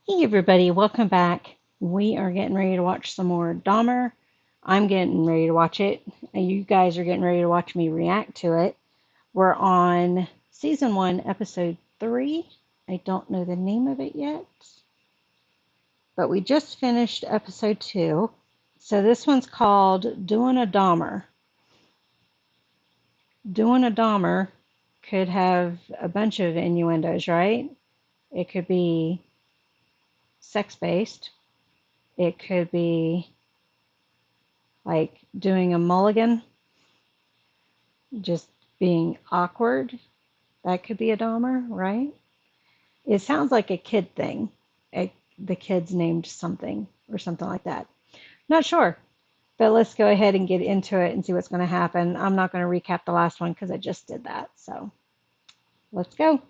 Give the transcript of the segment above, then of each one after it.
Hey everybody, welcome back. We are getting ready to watch some more Dahmer. I'm getting ready to watch it, and you guys are getting ready to watch me react to it. We're on season 1, episode 3. I don't know the name of it yet, but we just finished episode 2. So this one's called Doing a Dahmer. Doing a Dahmer could have a bunch of innuendos, right? It could be sex-based. It could be like doing a mulligan, just being awkward. That could be a Dahmer, right? It sounds like a kid thing. The kid's named something or something like that. Not sure. But let's go ahead and get into it and see what's going to happen. I'm not going to recap the last one because I just did that. So let's go.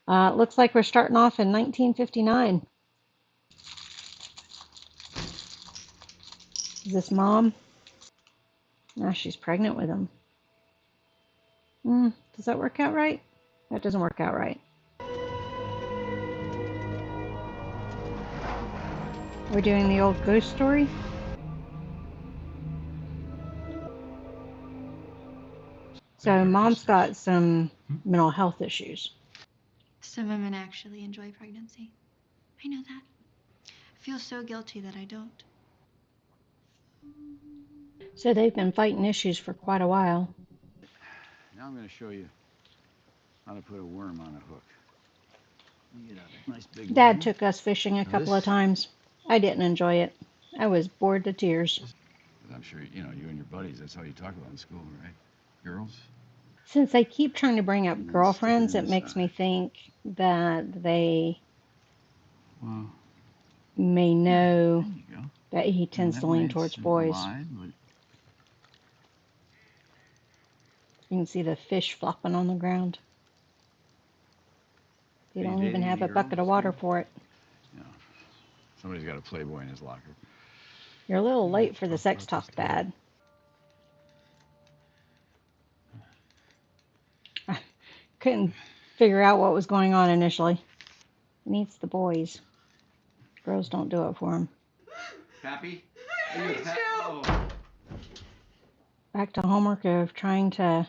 Looks like we're starting off in 1959. Is this mom? Ah, she's pregnant with him. Does that work out right? That doesn't work out right. We're doing the old ghost story. So mom's got some mental health issues. Some women actually enjoy pregnancy. I know that. I feel so guilty that I don't. So they've been fighting issues for quite a while. Now I'm going to show you how to put a worm on a hook. You get a nice big Dad worm. took us fishing a couple of times. I didn't enjoy it. I was bored to tears. I'm sure, you and your buddies, that's how you talk about in school, right? Girls? Since they keep trying to bring up girlfriends, it makes me think that they may know that he tends to lean towards boys. You can see the fish flopping on the ground. They don't even have a bucket of water for it. Yeah. Somebody's got a Playboy in his locker. You're a little late for the sex talk, Dad. I couldn't figure out what was going on initially. He needs the boys. Girls don't do it for him. Pappy? Back to homework of trying to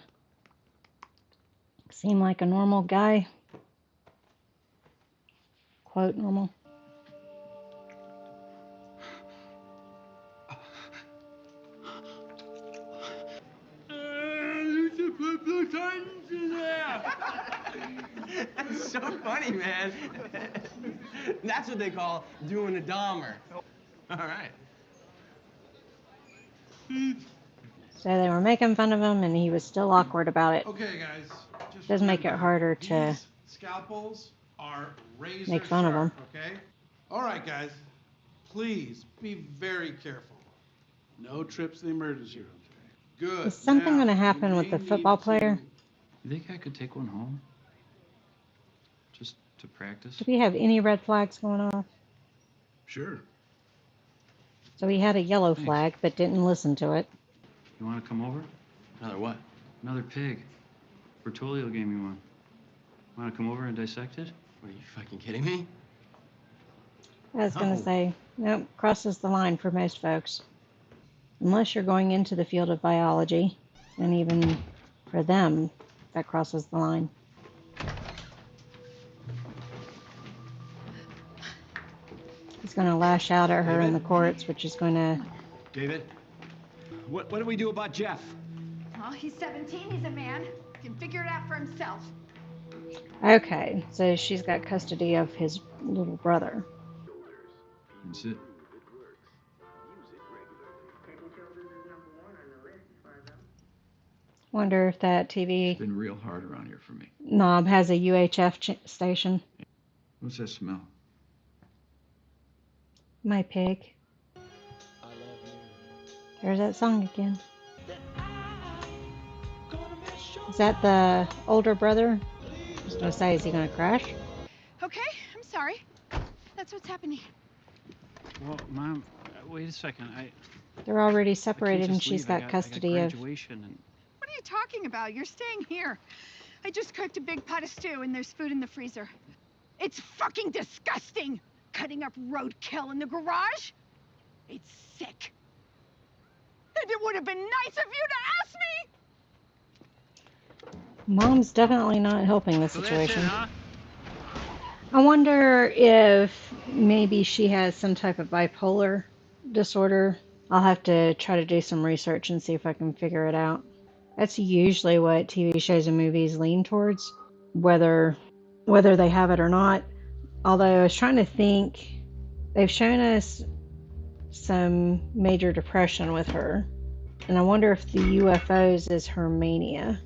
seem like a normal guy. Quote, normal. That's so funny, man. That's what they call doing a Dahmer. All right. So they were making fun of him, and he was still awkward about it. Okay, guys. Just does make it harder to these scalpels are razor make fun of him. Okay. All right, guys. Please be very careful. No trips to the emergency room today. Good. Is something going to happen with the football player? You think I could take one home? Just to practice? Do we have any red flags going off? Sure. So he had a yellow flag, but didn't listen to it. You want to come over? Another what? Another pig. Bertolio gave me one. Want to come over and dissect it? What, are you fucking kidding me? I was going to say, nope, crosses the line for most folks. Unless you're going into the field of biology, and even for them, that crosses the line. He's going to lash out at her in the courts, which is going to... David, what do we do about Jeff? Well, he's 17, he's a man. He can figure it out for himself. Okay, so she's got custody of his little brother. That's it. Wonder if that TV It's been real hard around here for me. knob has a UHF station. What's that smell? My pig. There's that song again. Is that the older brother? I was going to say, is he going to crash? Okay, I'm sorry. That's what's happening. Well, Mom, wait a second. They're already I can't separated and just she's leave. got custody of... graduation and... What are you talking about? You're staying here. I just cooked a big pot of stew and there's food in the freezer. It's fucking disgusting! Cutting up roadkill in the garage? It's sick. And it would have been nice of you to ask me! Mom's definitely not helping the So that's it, situation. huh? I wonder if maybe she has some type of bipolar disorder. I'll have to try to do some research and see if I can figure it out. That's usually what TV shows and movies lean towards, whether they have it or not. Although I was trying to think, they've shown us some major depression with her, and I wonder if the UFOs is her mania.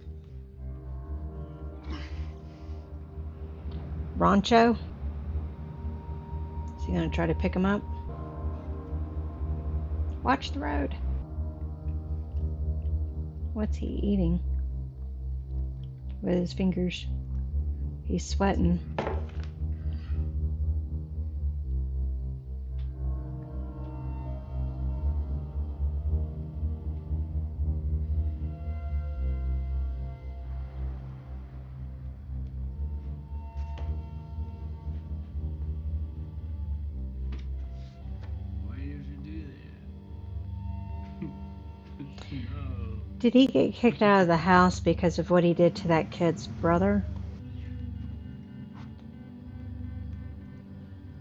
Rancho? Is he gonna try to pick him up? Watch the road. What's he eating with his fingers? He's sweating. Why did you do that? No. Did he get kicked out of the house because of what he did to that kid's brother?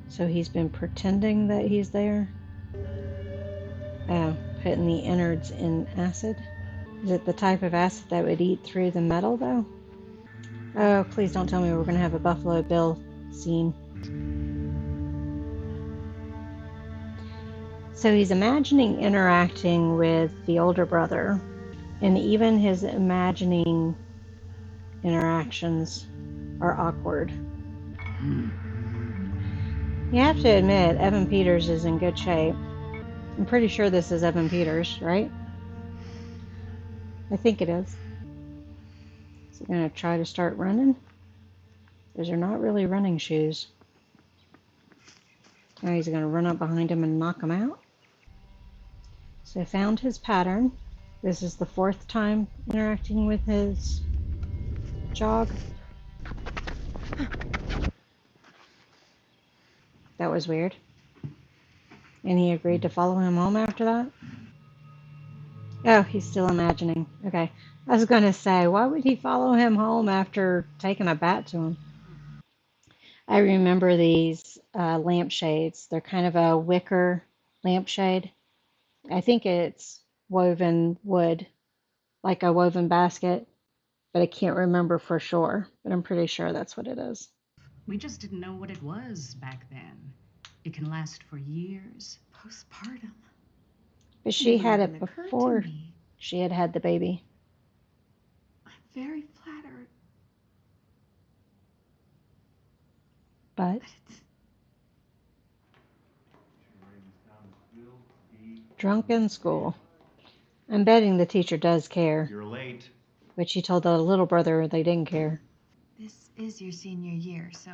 So he's been pretending that he's there? Oh, putting the innards in acid? Is it the type of acid that would eat through the metal, though? Oh, please don't tell me we're going to have a Buffalo Bill scene. So he's imagining interacting with the older brother, and even his imagining interactions are awkward. You have to admit, Evan Peters is in good shape. I'm pretty sure this is Evan Peters, right? I think it is. Is he going to try to start running? Those are not really running shoes. Now he's going to run up behind him and knock him out. So I found his pattern. This is the 4th time interacting with his jog. That was weird. And he agreed to follow him home after that? Oh, he's still imagining. Okay. I was going to say, why would he follow him home after taking a bat to him? I remember these lampshades. They're kind of a wicker lampshade. I think it's woven wood, like a woven basket, but I can't remember for sure. But I'm pretty sure that's what it is. We just didn't know what it was back then. It can last for years. Postpartum. But she Never had even it occurred to before me. she had the baby. I'm very flattered. But But it's drunk in school. I'm betting the teacher does care. You're late. But she told the little brother they didn't care. This is your senior year, so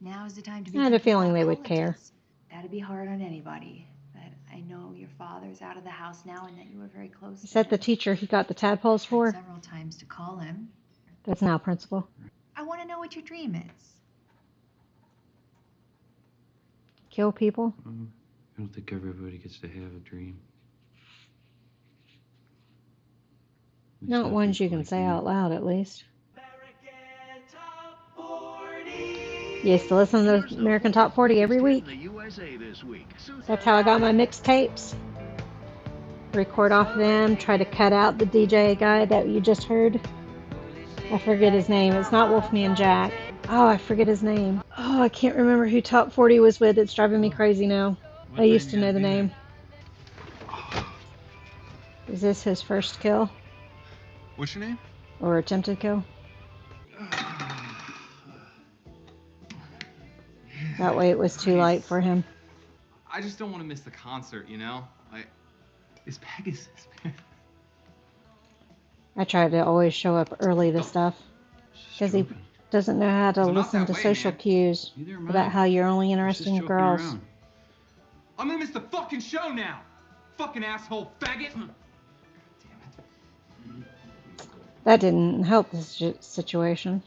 now is the time to be I had a thinking feeling about they would care. colleges. That'd be hard on anybody, but I know your father's out of the house now and that you were very close Is to that the him. teacher he got the tadpoles Tried for? several times to call him. That's now principal. I want to know what your dream is. Kill people? I don't think everybody gets to have a dream. At least Not ones you people can like say me. out loud, at least. You used to listen to the American Top 40 every week. That's how I got my mixtapes. Record off them, try to cut out the DJ guy that you just heard. I forget his name. It's not Wolfman Jack. Oh, I forget his name. Oh, I can't remember who Top 40 was with. It's driving me crazy now. I used to know the name. Is this his first kill? What's your name? Or attempted kill? That way it was too light for him. I just don't want to miss the concert, you know? It's Pegasus, man. I try to always show up early to stuff. Because he doesn't know how to So not listen that to way, social man. cues Neither am about I. how you're only I was interested just in joking girls. around. I'm gonna miss the fucking show now! Fucking asshole faggot! That didn't help the situation.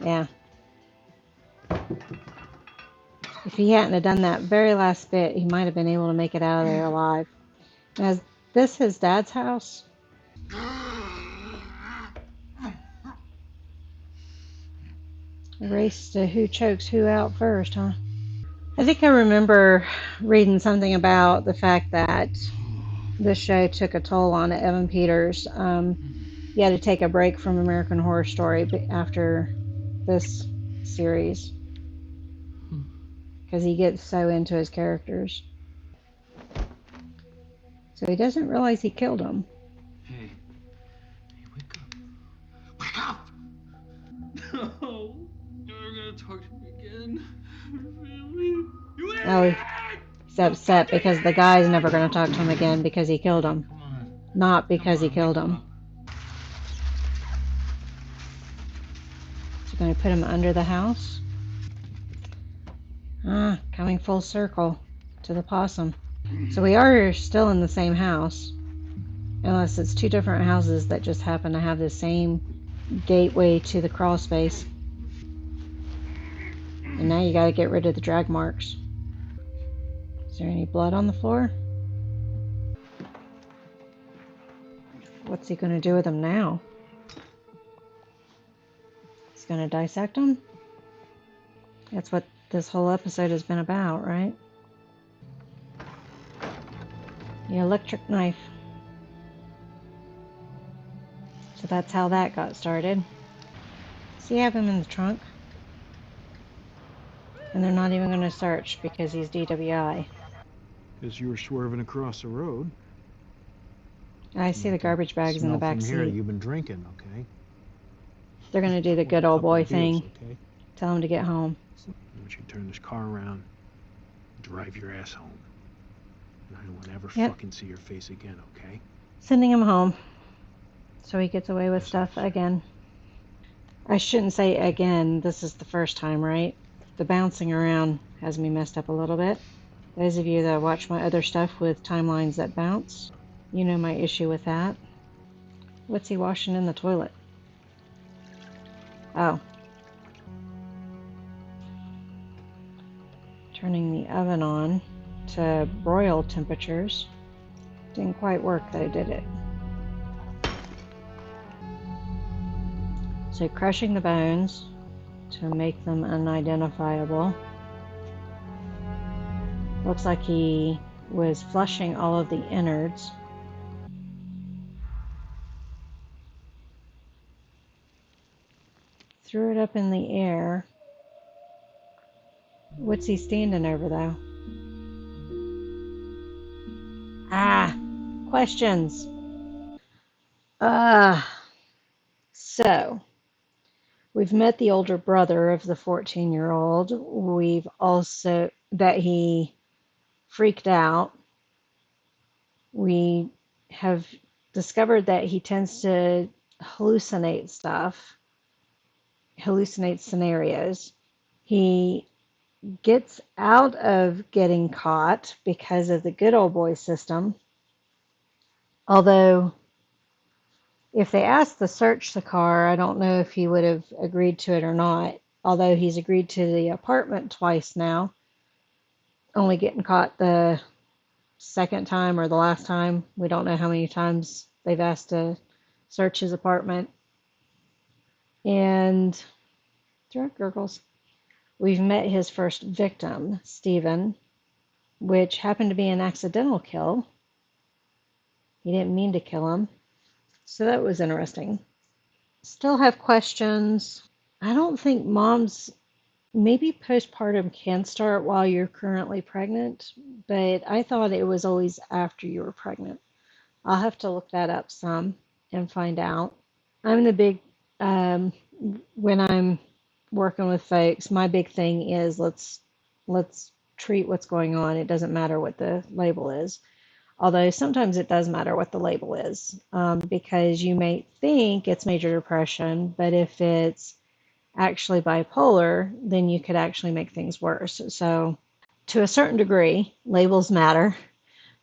Yeah. If he hadn't have done that very last bit, he might have been able to make it out of there alive. Now, is this his dad's house? A race to who chokes who out first, huh? I think I remember reading something about the fact that this show took a toll on Evan Peters. He had to take a break from American Horror Story after this series because he gets so into his characters. So he doesn't realize he killed him. Hey. Hey, wake up. Wake up! No. You're gonna talk to me again. Really? You Oh, idiot! he's upset because the guy's never going to talk to him again because he killed him. Come on. Not because he Come on, killed wake him. up. So going to put him under the house. Ah, coming full circle to the possum. So we are still in the same house. Unless it's two different houses that just happen to have the same gateway to the crawl space. And now you got to get rid of the drag marks. Is there any blood on the floor? What's he going to do with them now? He's going to dissect them? That's what this whole episode has been about, right? The electric knife. So that's how that got started. So you have him in the trunk. And they're not even going to search because he's DWI. Because you were swerving across the road. I see the garbage bags in the back Smell from here seat. you've been drinking, okay? They're going to do the good A old couple boy of beers, thing. okay? Tell him to get home. I want you to turn this car around, drive your ass home. And I don't want to ever Yep. fucking see your face again, okay? Sending him home. So he gets away with stuff again. I shouldn't say again. This is the first time, right? The bouncing around has me messed up a little bit. Those of you that watch my other stuff with timelines that bounce, you know my issue with that. What's he washing in the toilet? Oh. Turning the oven on to broil temperatures. Didn't quite work, though, did it? So crushing the bones to make them unidentifiable. Looks like he was flushing all of the innards. Threw it up in the air. What's he standing over, though? Ah, questions. So, we've met the older brother of the 14-year-old. We've also, that he freaked out. We have discovered that he tends to hallucinate stuff, hallucinate scenarios. He gets out of getting caught because of the good old boy system. Although, if they asked to search the car, I don't know if he would have agreed to it or not. Although he's agreed to the apartment twice now, only getting caught the second time or the last time. We don't know how many times they've asked to search his apartment. And throat gurgles. We've met his first victim, Stephen, which happened to be an accidental kill. He didn't mean to kill him. So that was interesting. Still have questions. I don't think moms, maybe postpartum can start while you're currently pregnant, but I thought it was always after you were pregnant. I'll have to look that up some and find out. I'm the big, when I'm working with folks, my big thing is let's treat what's going on. It doesn't matter what the label is. Although sometimes it does matter what the label is, because you may think it's major depression, but if it's actually bipolar, then you could actually make things worse. So, to a certain degree, labels matter,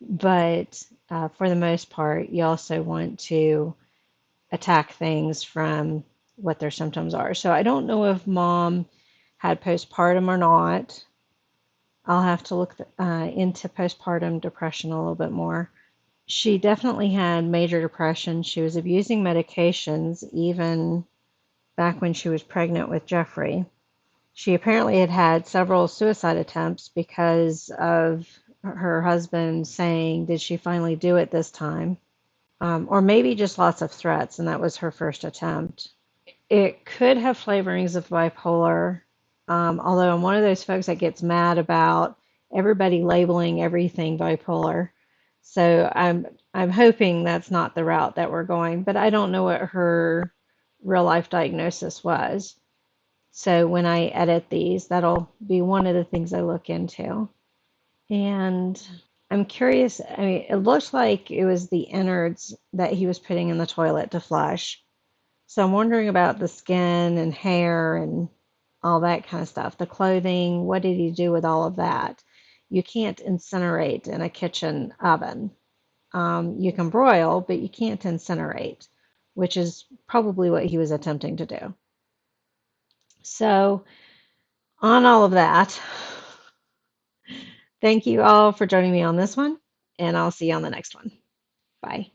but for the most part, you also want to attack things from what their symptoms are. So I don't know if mom had postpartum or not. I'll have to look into postpartum depression a little bit more. She definitely had major depression. She was abusing medications even back when she was pregnant with Jeffrey. She apparently had had several suicide attempts because of her husband saying, "Did she finally do it this time?" Or maybe just lots of threats, and that was her first attempt. It could have flavorings of bipolar, although I'm one of those folks that gets mad about everybody labeling everything bipolar. So I'm hoping that's not the route that we're going, but I don't know what her real life diagnosis was. So when I edit these, that'll be one of the things I look into. And I'm curious, I mean, it looks like it was the innards that he was putting in the toilet to flush. So I'm wondering about the skin and hair and all that kind of stuff. The clothing, what did he do with all of that? You can't incinerate in a kitchen oven. You can broil, but you can't incinerate, which is probably what he was attempting to do. So, on all of that, thank you all for joining me on this one, and I'll see you on the next one. Bye.